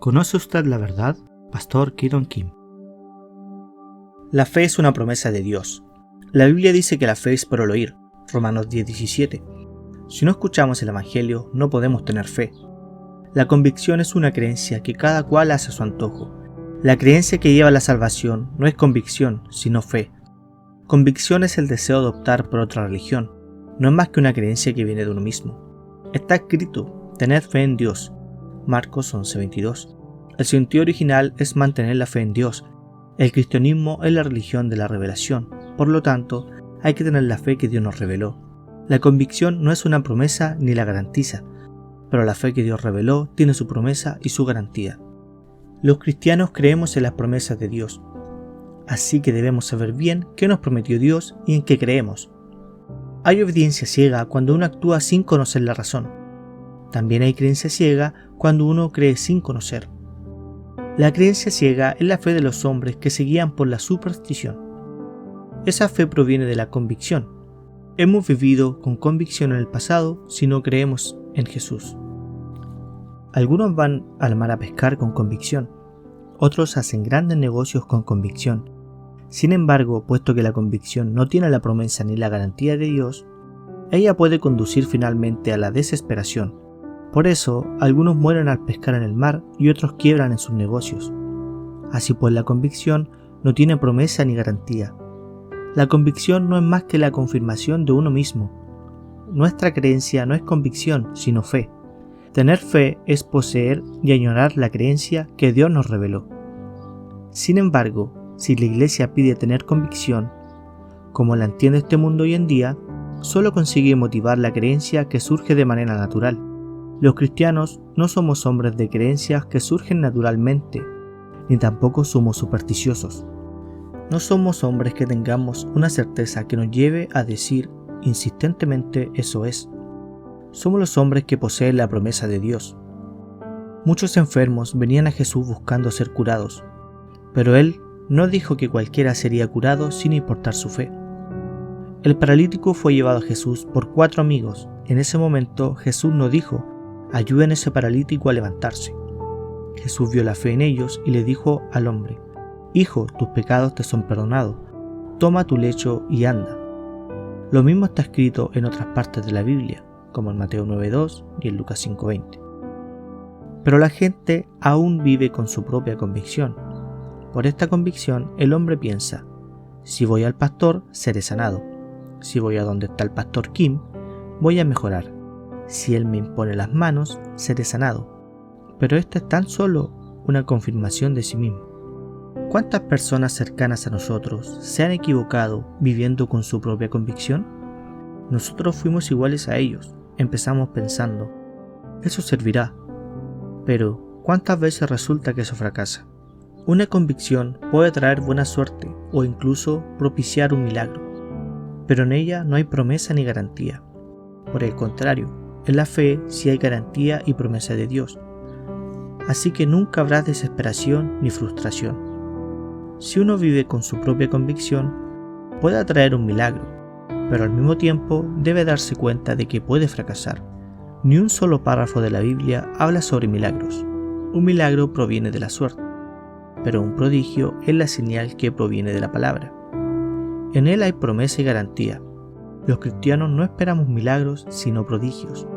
¿Conoce usted la verdad? Pastor Kidon Kim. La fe es una promesa de Dios. La Biblia dice que la fe es por el oír, Romanos 10:17. Si no escuchamos el Evangelio, no podemos tener fe. La convicción es una creencia que cada cual hace a su antojo. La creencia que lleva a la salvación no es convicción, sino fe. Convicción es el deseo de optar por otra religión. No es más que una creencia que viene de uno mismo. Está escrito, tener fe en Dios. Marcos 11:22. El sentido original es mantener la fe en Dios. El cristianismo es la religión de la revelación. Por lo tanto, hay que tener la fe que Dios nos reveló. La convicción no es una promesa ni la garantiza, pero la fe que Dios reveló tiene su promesa y su garantía. Los cristianos creemos en las promesas de Dios, así que debemos saber bien qué nos prometió Dios y en qué creemos. Hay obediencia ciega cuando uno actúa sin conocer la razón. También hay creencia ciega cuando uno cree sin conocer. La creencia ciega es la fe de los hombres que se guían por la superstición. Esa fe proviene de la convicción. Hemos vivido con convicción en el pasado si no creemos en Jesús. Algunos van al mar a pescar con convicción. Otros hacen grandes negocios con convicción. Sin embargo, puesto que la convicción no tiene la promesa ni la garantía de Dios, ella puede conducir finalmente a la desesperación. Por eso, algunos mueren al pescar en el mar y otros quiebran en sus negocios. Así pues, la convicción no tiene promesa ni garantía. La convicción no es más que la confirmación de uno mismo. Nuestra creencia no es convicción, sino fe. Tener fe es poseer y añorar la creencia que Dios nos reveló. Sin embargo, si la Iglesia pide tener convicción, como la entiende este mundo hoy en día, solo consigue motivar la creencia que surge de manera natural. Los cristianos no somos hombres de creencias que surgen naturalmente, ni tampoco somos supersticiosos. No somos hombres que tengamos una certeza que nos lleve a decir insistentemente eso es. Somos los hombres que poseen la promesa de Dios. Muchos enfermos venían a Jesús buscando ser curados, pero Él no dijo que cualquiera sería curado sin importar su fe. El paralítico fue llevado a Jesús por 4 amigos. En ese momento Jesús no dijo, ayuden a ese paralítico a levantarse. Jesús vio la fe en ellos y le dijo al hombre, hijo, tus pecados te son perdonados, toma tu lecho y anda. Lo mismo está escrito en otras partes de la Biblia, como en Mateo 9:2 y en Lucas 5:20. Pero la gente aún vive con su propia convicción. Por esta convicción, el hombre piensa, si voy al pastor, seré sanado. Si voy a donde está el pastor Kim, voy a mejorar. Si él me impone las manos, seré sanado. Pero esto es tan solo una confirmación de sí mismo. ¿Cuántas personas cercanas a nosotros se han equivocado viviendo con su propia convicción? Nosotros fuimos iguales a ellos. Empezamos pensando, eso servirá. Pero, ¿cuántas veces resulta que eso fracasa? Una convicción puede traer buena suerte o incluso propiciar un milagro, pero en ella no hay promesa ni garantía. Por el contrario, en la fe sí hay garantía y promesa de Dios. Así que nunca habrá desesperación ni frustración. Si uno vive con su propia convicción, puede atraer un milagro, pero al mismo tiempo debe darse cuenta de que puede fracasar. Ni un solo párrafo de la Biblia habla sobre milagros. Un milagro proviene de la suerte, pero un prodigio es la señal que proviene de la palabra. En él hay promesa y garantía. Los cristianos no esperamos milagros, sino prodigios.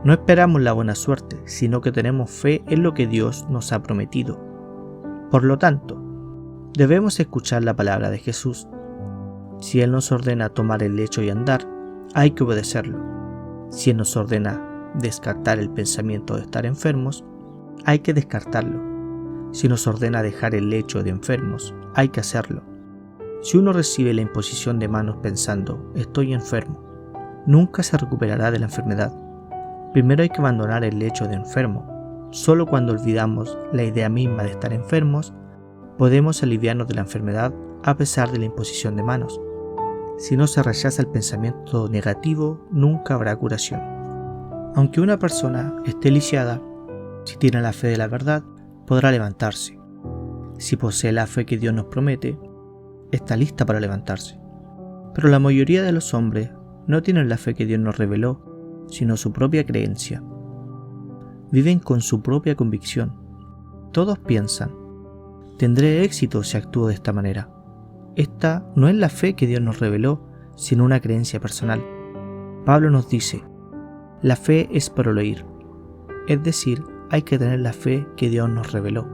No esperamos la buena suerte, sino que tenemos fe en lo que Dios nos ha prometido. Por lo tanto, debemos escuchar la palabra de Jesús. Si Él nos ordena tomar el lecho y andar, hay que obedecerlo. Si Él nos ordena descartar el pensamiento de estar enfermos, hay que descartarlo. Si nos ordena dejar el lecho de enfermos, hay que hacerlo. Si uno recibe la imposición de manos pensando, estoy enfermo, nunca se recuperará de la enfermedad. Primero hay que abandonar el lecho de enfermo. Solo cuando olvidamos la idea misma de estar enfermos, podemos aliviarnos de la enfermedad a pesar de la imposición de manos. Si no se rechaza el pensamiento negativo, nunca habrá curación. Aunque una persona esté lisiada, si tiene la fe de la verdad, podrá levantarse. Si posee la fe que Dios nos promete, está lista para levantarse. Pero la mayoría de los hombres no tienen la fe que Dios nos reveló, sino su propia creencia. Viven con su propia convicción, Todos piensan, tendré éxito si actúo de esta manera. Esta no es la fe que Dios nos reveló, sino una creencia personal. Pablo nos dice, la fe es por el oír, es decir, hay que tener la fe que Dios nos reveló.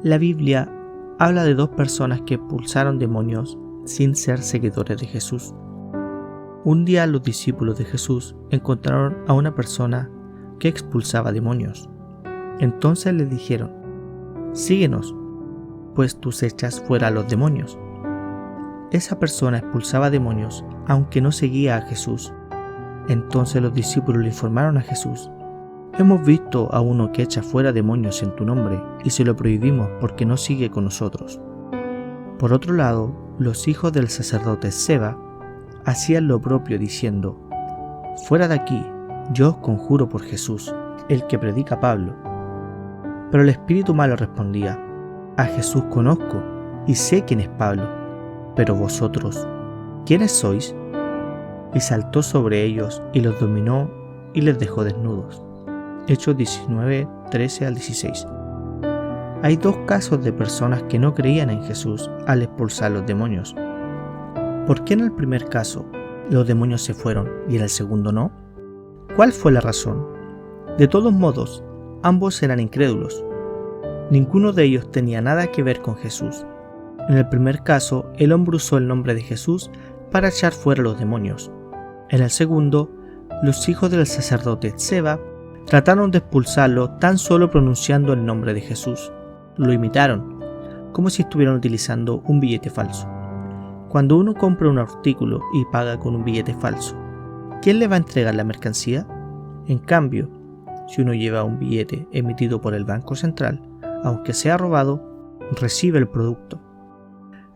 La Biblia habla de dos personas que expulsaron demonios sin ser seguidores de Jesús. Un día los discípulos de Jesús encontraron a una persona que expulsaba demonios. Entonces les dijeron, síguenos, pues tú echas fuera a los demonios. Esa persona expulsaba demonios aunque no seguía a Jesús. Entonces los discípulos le informaron a Jesús, hemos visto a uno que echa fuera demonios en tu nombre y se lo prohibimos porque no sigue con nosotros. Por otro lado, los hijos del sacerdote Seba hacían lo propio diciendo, fuera de aquí, yo os conjuro por Jesús, el que predica Pablo. Pero el espíritu malo respondía, a Jesús conozco y sé quién es Pablo, pero vosotros, ¿quiénes sois? Y saltó sobre ellos y los dominó y les dejó desnudos. Hechos 19, 13 al 16. Hay dos casos de personas que no creían en Jesús al expulsar los demonios. ¿Por qué en el primer caso los demonios se fueron y en el segundo no? ¿Cuál fue la razón? De todos modos, ambos eran incrédulos. Ninguno de ellos tenía nada que ver con Jesús. En el primer caso, el hombre usó el nombre de Jesús para echar fuera los demonios. En el segundo, los hijos del sacerdote Seba trataron de expulsarlo tan solo pronunciando el nombre de Jesús. Lo imitaron, como si estuvieran utilizando un billete falso. Cuando uno compra un artículo y paga con un billete falso, ¿quién le va a entregar la mercancía? En cambio, si uno lleva un billete emitido por el Banco Central, aunque sea robado, recibe el producto.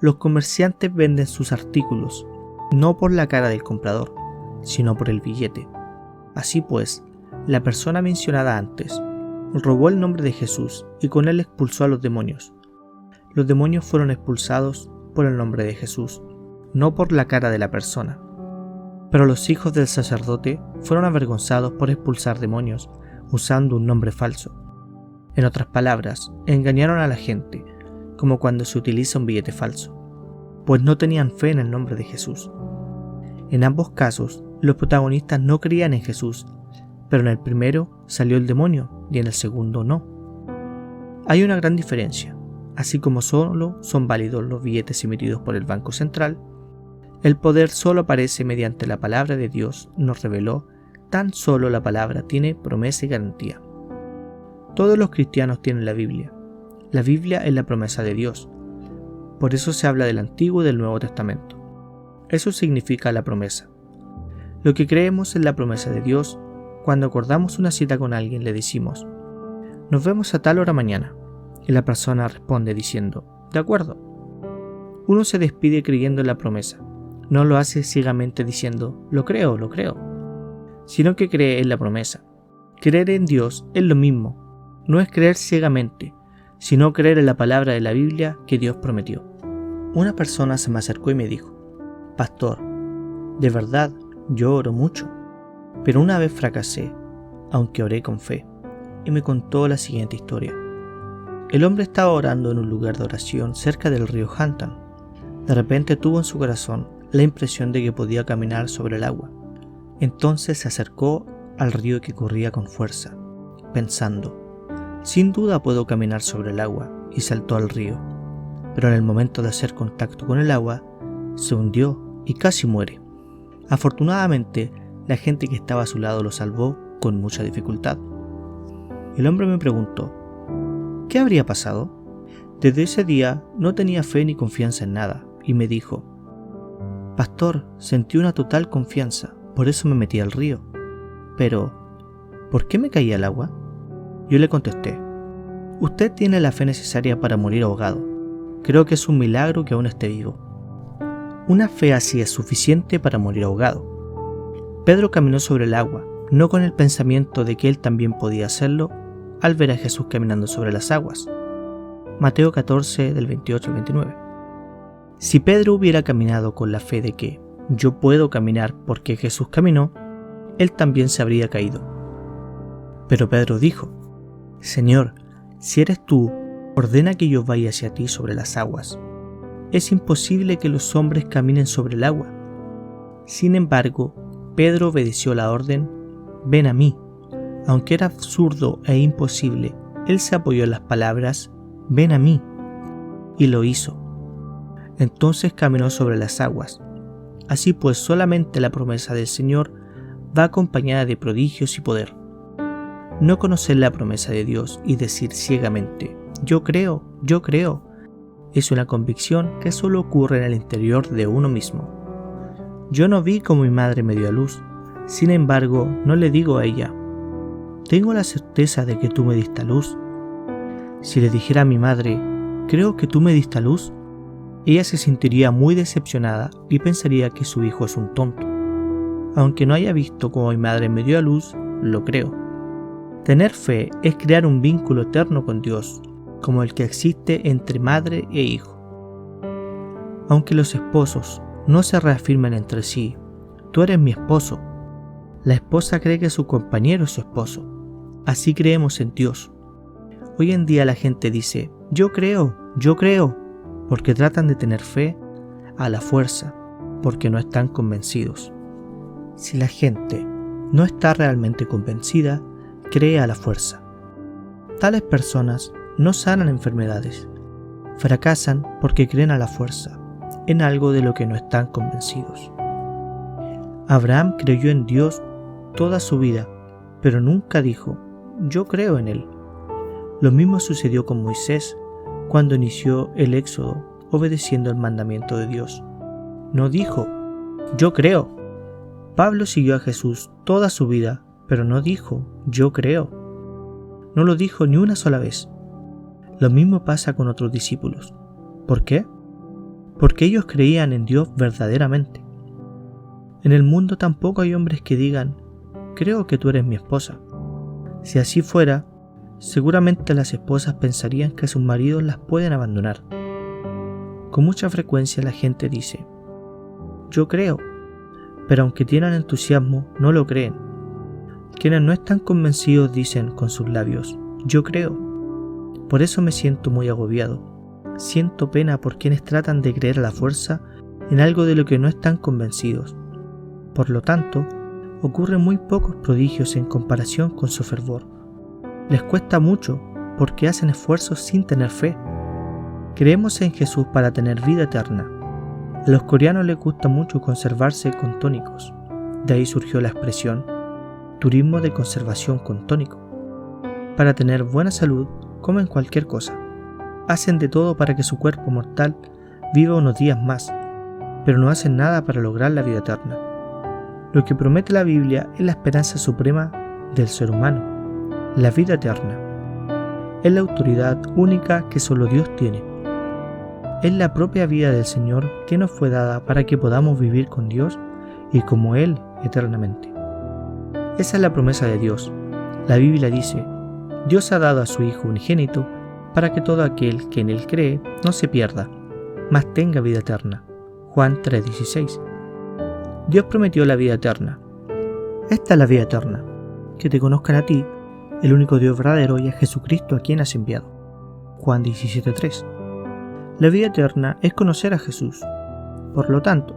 Los comerciantes venden sus artículos, no por la cara del comprador, sino por el billete. Así pues, la persona mencionada antes robó el nombre de Jesús y con él expulsó a los demonios. Los demonios fueron expulsados por el nombre de Jesús, no por la cara de la persona. Pero los hijos del sacerdote fueron avergonzados por expulsar demonios usando un nombre falso. En otras palabras, engañaron a la gente, como cuando se utiliza un billete falso, pues no tenían fe en el nombre de Jesús. En ambos casos, los protagonistas no creían en Jesús, pero en el primero salió el demonio y en el segundo no. Hay una gran diferencia. Así como solo son válidos los billetes emitidos por el Banco Central, el poder solo aparece mediante la palabra de Dios nos reveló, tan solo la palabra tiene promesa y garantía. Todos los cristianos tienen la Biblia. La Biblia es la promesa de Dios. Por eso se habla del Antiguo y del Nuevo Testamento. Eso significa la promesa. Lo que creemos en la promesa de Dios, cuando acordamos una cita con alguien le decimos, nos vemos a tal hora mañana. Y la persona responde diciendo, de acuerdo. Uno se despide creyendo en la promesa. No lo hace ciegamente diciendo, lo creo, sino que cree en la promesa. Creer en Dios es lo mismo. No es creer ciegamente, sino creer en la palabra de la Biblia que Dios prometió. Una persona se me acercó y me dijo, pastor, de verdad, yo oro mucho, pero una vez fracasé, aunque oré con fe, y me contó la siguiente historia. El hombre estaba orando en un lugar de oración cerca del río Hantan. De repente tuvo en su corazón la impresión de que podía caminar sobre el agua. Entonces se acercó al río que corría con fuerza, pensando, sin duda puedo caminar sobre el agua, y saltó al río. Pero en el momento de hacer contacto con el agua, se hundió y casi muere. Afortunadamente, la gente que estaba a su lado lo salvó con mucha dificultad. El hombre me preguntó, ¿qué habría pasado? Desde ese día no tenía fe ni confianza en nada, y me dijo, pastor, sentí una total confianza, por eso me metí al río. Pero, ¿por qué me caí al agua? Yo le contesté, usted tiene la fe necesaria para morir ahogado. Creo que es un milagro que aún esté vivo. Una fe así es suficiente para morir ahogado. Pedro caminó sobre el agua, no con el pensamiento de que él también podía hacerlo, al ver a Jesús caminando sobre las aguas. Mateo 14, del 28 al 29. Si Pedro hubiera caminado con la fe de que yo puedo caminar porque Jesús caminó, él también se habría caído. Pero Pedro dijo, Señor, Si eres tú, ordena que yo vaya hacia ti sobre las aguas. Es imposible que los hombres caminen sobre el agua. Sin embargo, Pedro obedeció la orden, ven a mí. Aunque era absurdo e imposible, él se apoyó en las palabras, ven a mí, y lo hizo. Entonces caminó sobre las aguas. Así pues, solamente la promesa del Señor va acompañada de prodigios y poder. No conocer la promesa de Dios y decir ciegamente, yo creo, es una convicción que solo ocurre en el interior de uno mismo. Yo no vi cómo mi madre me dio a luz, sin embargo, no le digo a ella, tengo la certeza de que tú me diste a luz. Si le dijera a mi madre, creo que tú me diste a luz, ella se sentiría muy decepcionada y pensaría que su hijo es un tonto. Aunque no haya visto cómo mi madre me dio a luz, lo creo. Tener fe es crear un vínculo eterno con Dios, como el que existe entre madre e hijo. Aunque los esposos no se reafirmen entre sí, tú eres mi esposo. La esposa cree que su compañero es su esposo. Así creemos en Dios. Hoy en día la gente dice, yo creo, porque tratan de tener fe a la fuerza, porque no están convencidos. Si la gente no está realmente convencida, cree a la fuerza. Tales personas no sanan enfermedades, fracasan porque creen a la fuerza, en algo de lo que no están convencidos. Abraham creyó en Dios toda su vida, pero nunca dijo, yo creo en Él. Lo mismo sucedió con Moisés cuando inició el Éxodo, obedeciendo el mandamiento de Dios. No dijo, yo creo. Pablo siguió a Jesús toda su vida, pero no dijo, yo creo. No lo dijo ni una sola vez. Lo mismo pasa con otros discípulos. ¿Por qué? Porque ellos creían en Dios verdaderamente. En el mundo tampoco hay hombres que digan, creo que tú eres mi esposa. Si así fuera, seguramente las esposas pensarían que sus maridos las pueden abandonar. Con mucha frecuencia la gente dice, yo creo, pero aunque tienen entusiasmo, no lo creen. Quienes no están convencidos dicen con sus labios, yo creo. Por eso me siento muy agobiado. Siento pena por quienes tratan de creer a la fuerza en algo de lo que no están convencidos. Por lo tanto, ocurren muy pocos prodigios en comparación con su fervor. Les cuesta mucho porque hacen esfuerzos sin tener fe. Creemos en Jesús para tener vida eterna. A los coreanos les gusta mucho conservarse con tónicos. De ahí surgió la expresión turismo de conservación con tónico. Para tener buena salud, comen cualquier cosa. Hacen de todo para que su cuerpo mortal viva unos días más, pero no hacen nada para lograr la vida eterna. Lo que promete la Biblia es la esperanza suprema del ser humano, la vida eterna. Es la autoridad única que solo Dios tiene. Es la propia vida del Señor que nos fue dada para que podamos vivir con Dios y como Él eternamente. Esa es la promesa de Dios. La Biblia dice, Dios ha dado a su Hijo unigénito para que todo aquel que en Él cree no se pierda, mas tenga vida eterna. Juan 3:16. Dios prometió la vida eterna. Esta es la vida eterna, que te conozcan a ti, el único Dios verdadero, y a Jesucristo a quien has enviado. Juan 17:3. La vida eterna es conocer a Jesús. Por lo tanto,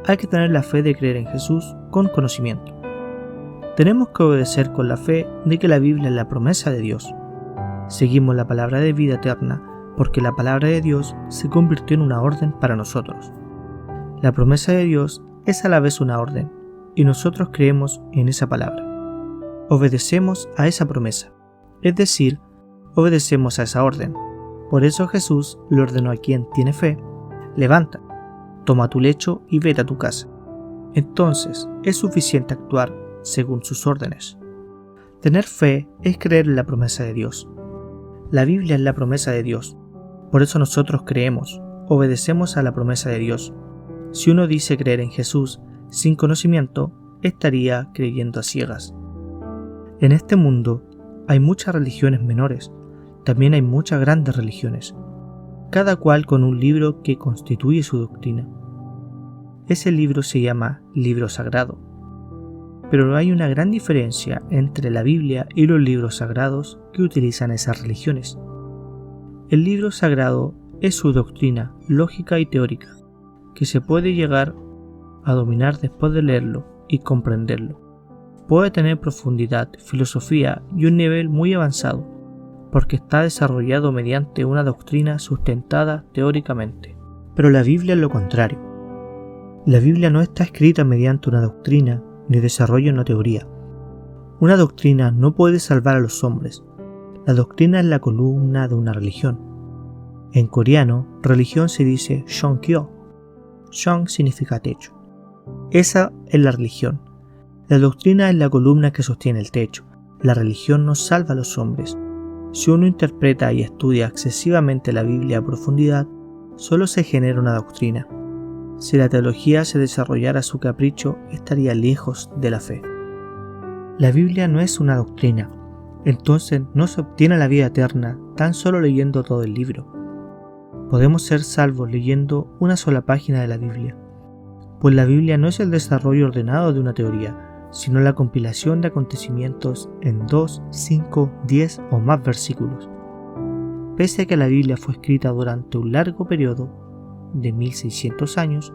hay que tener la fe de creer en Jesús con conocimiento. Tenemos que obedecer con la fe de que la Biblia es la promesa de Dios. Seguimos la palabra de vida eterna porque la palabra de Dios se convirtió en una orden para nosotros. La promesa de Dios es a la vez una orden y nosotros creemos en esa palabra. Obedecemos a esa promesa, es decir, obedecemos a esa orden. Por eso Jesús le ordenó a quien tiene fe, levanta, toma tu lecho y vete a tu casa. Entonces es suficiente actuar según sus órdenes. Tener fe es creer en la promesa de Dios. La Biblia es la promesa de Dios. Por eso nosotros creemos, obedecemos a la promesa de Dios. Si uno dice creer en Jesús sin conocimiento, estaría creyendo a ciegas. En este mundo hay muchas religiones menores, también hay muchas grandes religiones, cada cual con un libro que constituye su doctrina. Ese libro se llama libro sagrado. Pero hay una gran diferencia entre la Biblia y los libros sagrados que utilizan esas religiones. El libro sagrado es su doctrina lógica y teórica, que se puede llegar a dominar después de leerlo y comprenderlo. Puede tener profundidad, filosofía y un nivel muy avanzado, porque está desarrollado mediante una doctrina sustentada teóricamente. Pero la Biblia es lo contrario. La Biblia no está escrita mediante una doctrina ni desarrolla una teoría. Una doctrina no puede salvar a los hombres. La doctrina es la columna de una religión. En coreano, religión se dice Seongkyo. Seong significa techo. Esa es la religión. La doctrina es la columna que sostiene el techo. La religión no salva a los hombres. Si uno interpreta y estudia excesivamente la Biblia a profundidad, solo se genera una doctrina. Si la teología se desarrollara a su capricho, estaría lejos de la fe. La Biblia no es una doctrina, entonces no se obtiene la vida eterna tan solo leyendo todo el libro. Podemos ser salvos leyendo una sola página de la Biblia, pues la Biblia no es el desarrollo ordenado de una teoría, sino la compilación de acontecimientos en 2, 5, 10 o más versículos. Pese a que la Biblia fue escrita durante un largo periodo de 1600 años,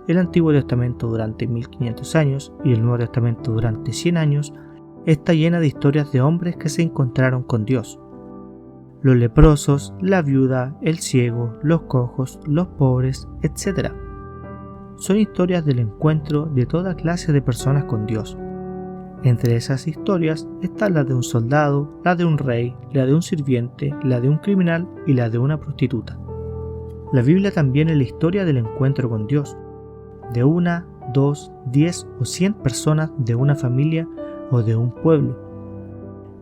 el Antiguo Testamento durante 1500 años y el Nuevo Testamento durante 100 años, está llena de historias de hombres que se encontraron con Dios. Los leprosos, la viuda, el ciego, los cojos, los pobres, etc. Son historias del encuentro de toda clase de personas con Dios. Entre esas historias están las de un soldado, la de un rey, la de un sirviente, la de un criminal y la de una prostituta. La Biblia también es la historia del encuentro con Dios, de 1, 2, 10 o 100 personas de una familia o de un pueblo.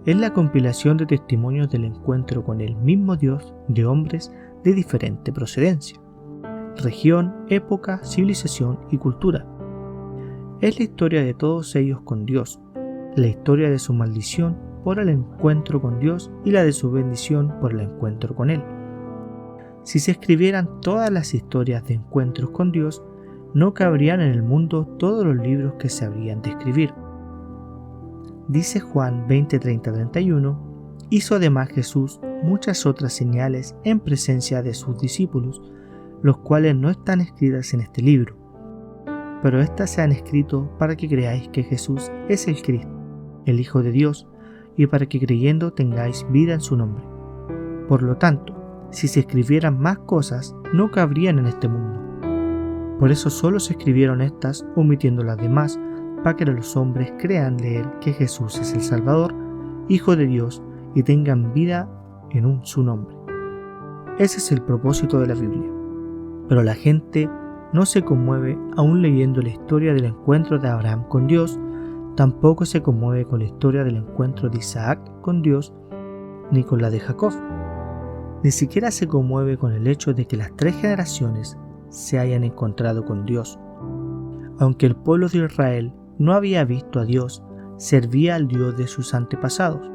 Es la compilación de testimonios del encuentro con el mismo Dios de hombres de diferente procedencia, región, época, civilización y cultura. Es la historia de todos ellos con Dios, la historia de su maldición por el encuentro con Dios y la de su bendición por el encuentro con Él. Si se escribieran todas las historias de encuentros con Dios, no cabrían en el mundo todos los libros que se habrían de escribir. Dice Juan 20, 30, 31, hizo además Jesús muchas otras señales en presencia de sus discípulos, los cuales no están escritas en este libro, pero éstas se han escrito para que creáis que Jesús es el Cristo, el Hijo de Dios, y para que creyendo tengáis vida en su nombre. Por lo tanto, si se escribieran más cosas, no cabrían en este mundo. Por eso solo se escribieron estas, omitiendo las demás, para que los hombres crean de Él que Jesús es el Salvador, Hijo de Dios, y tengan vida en su nombre. Ese es el propósito de la Biblia. Pero la gente no se conmueve aún leyendo la historia del encuentro de Abraham con Dios, tampoco se conmueve con la historia del encuentro de Isaac con Dios, ni con la de Jacob. Ni siquiera se conmueve con el hecho de que las 3 generaciones se hayan encontrado con Dios. Aunque el pueblo de Israel no había visto a Dios, servía al Dios de sus antepasados.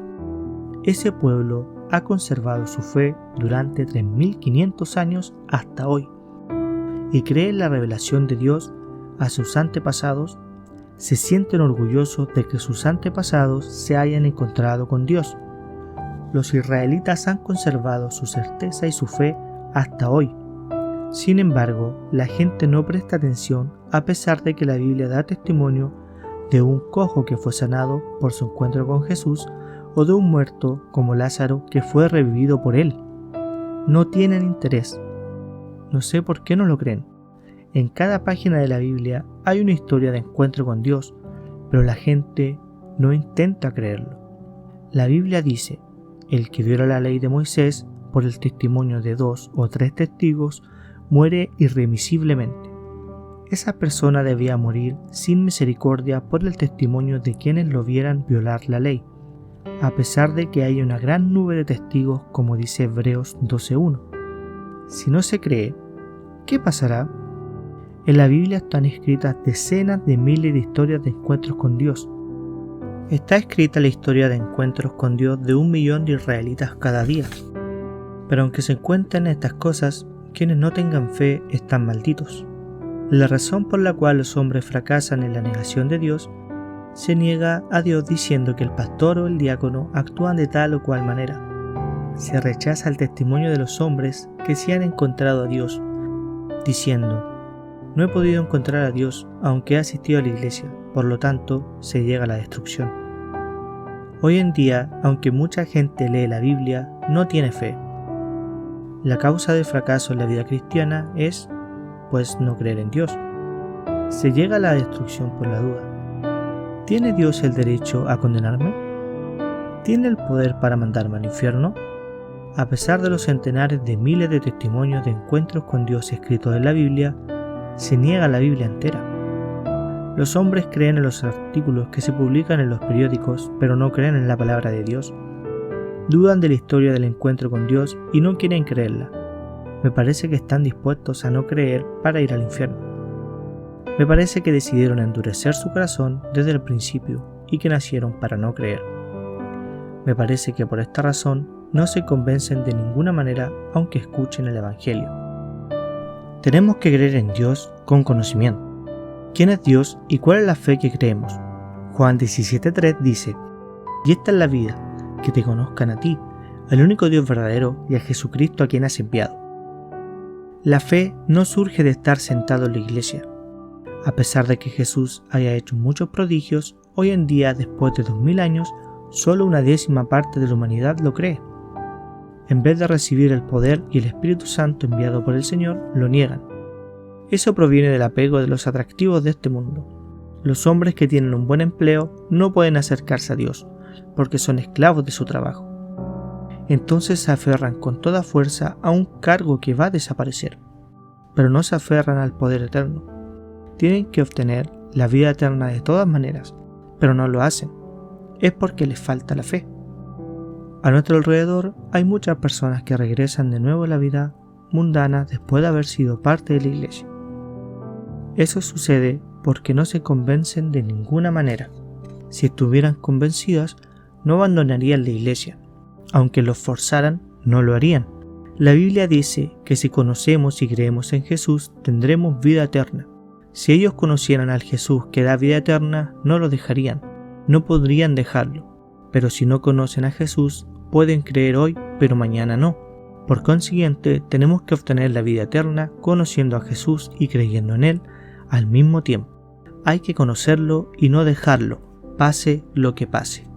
Ese pueblo ha conservado su fe durante 3500 años hasta hoy y cree en la revelación de Dios a sus antepasados. Se sienten orgullosos de que sus antepasados se hayan encontrado con Dios. Los israelitas han conservado su certeza y su fe hasta hoy. Sin embargo, la gente no presta atención a pesar de que la Biblia da testimonio de un cojo que fue sanado por su encuentro con Jesús o de un muerto como Lázaro que fue revivido por él. No tienen interés. No sé por qué no lo creen. En cada página de la Biblia hay una historia de encuentro con Dios, pero la gente no intenta creerlo. La Biblia dice: el que viola la ley de Moisés por el testimonio de 2 o 3 testigos muere irremisiblemente. Esa persona debía morir sin misericordia por el testimonio de quienes lo vieran violar la ley, a pesar de que haya una gran nube de testigos, como dice Hebreos 12:1. Si no se cree, ¿qué pasará? En la Biblia están escritas decenas de miles de historias de encuentros con Dios. Está escrita la historia de encuentros con Dios de 1 millón de israelitas cada día. Pero aunque se encuentren estas cosas, quienes no tengan fe están malditos. La razón por la cual los hombres fracasan en la negación de Dios se niega a Dios diciendo que el pastor o el diácono actúan de tal o cual manera. Se rechaza el testimonio de los hombres que sí han encontrado a Dios, diciendo: no he podido encontrar a Dios aunque he asistido a la iglesia, por lo tanto se llega a la destrucción. Hoy en día, aunque mucha gente lee la Biblia, no tiene fe. La causa del fracaso en la vida cristiana es, pues, no creer en Dios. Se llega a la destrucción por la duda. ¿Tiene Dios el derecho a condenarme? ¿Tiene el poder para mandarme al infierno? A pesar de los centenares de miles de testimonios de encuentros con Dios escritos en la Biblia, se niega la Biblia entera. Los hombres creen en los artículos que se publican en los periódicos, pero no creen en la palabra de Dios. Dudan de la historia del encuentro con Dios y no quieren creerla. Me parece que están dispuestos a no creer para ir al infierno. Me parece que decidieron endurecer su corazón desde el principio y que nacieron para no creer. Me parece que por esta razón no se convencen de ninguna manera aunque escuchen el Evangelio. Tenemos que creer en Dios con conocimiento. ¿Quién es Dios y cuál es la fe que creemos? Juan 17:3 dice: y esta es la vida, que te conozcan a ti, al único Dios verdadero, y a Jesucristo a quien has enviado. La fe no surge de estar sentado en la iglesia. A pesar de que Jesús haya hecho muchos prodigios, hoy en día, después de 2000 años, solo una décima parte de la humanidad lo cree. En vez de recibir el poder y el Espíritu Santo enviado por el Señor, lo niegan. Eso proviene del apego de los atractivos de este mundo. Los hombres que tienen un buen empleo no pueden acercarse a Dios, porque son esclavos de su trabajo. Entonces se aferran con toda fuerza a un cargo que va a desaparecer, pero no se aferran al poder eterno. Tienen que obtener la vida eterna de todas maneras, pero no lo hacen. Es porque les falta la fe. A nuestro alrededor hay muchas personas que regresan de nuevo a la vida mundana después de haber sido parte de la iglesia. Eso sucede porque no se convencen de ninguna manera. Si estuvieran convencidas, no abandonarían la iglesia. Aunque los forzaran, no lo harían. La Biblia dice que si conocemos y creemos en Jesús, tendremos vida eterna. Si ellos conocieran al Jesús que da vida eterna, no lo dejarían. No podrían dejarlo. Pero si no conocen a Jesús, pueden creer hoy, pero mañana no. Por consiguiente, tenemos que obtener la vida eterna conociendo a Jesús y creyendo en Él al mismo tiempo. Hay que conocerlo y no dejarlo, pase lo que pase.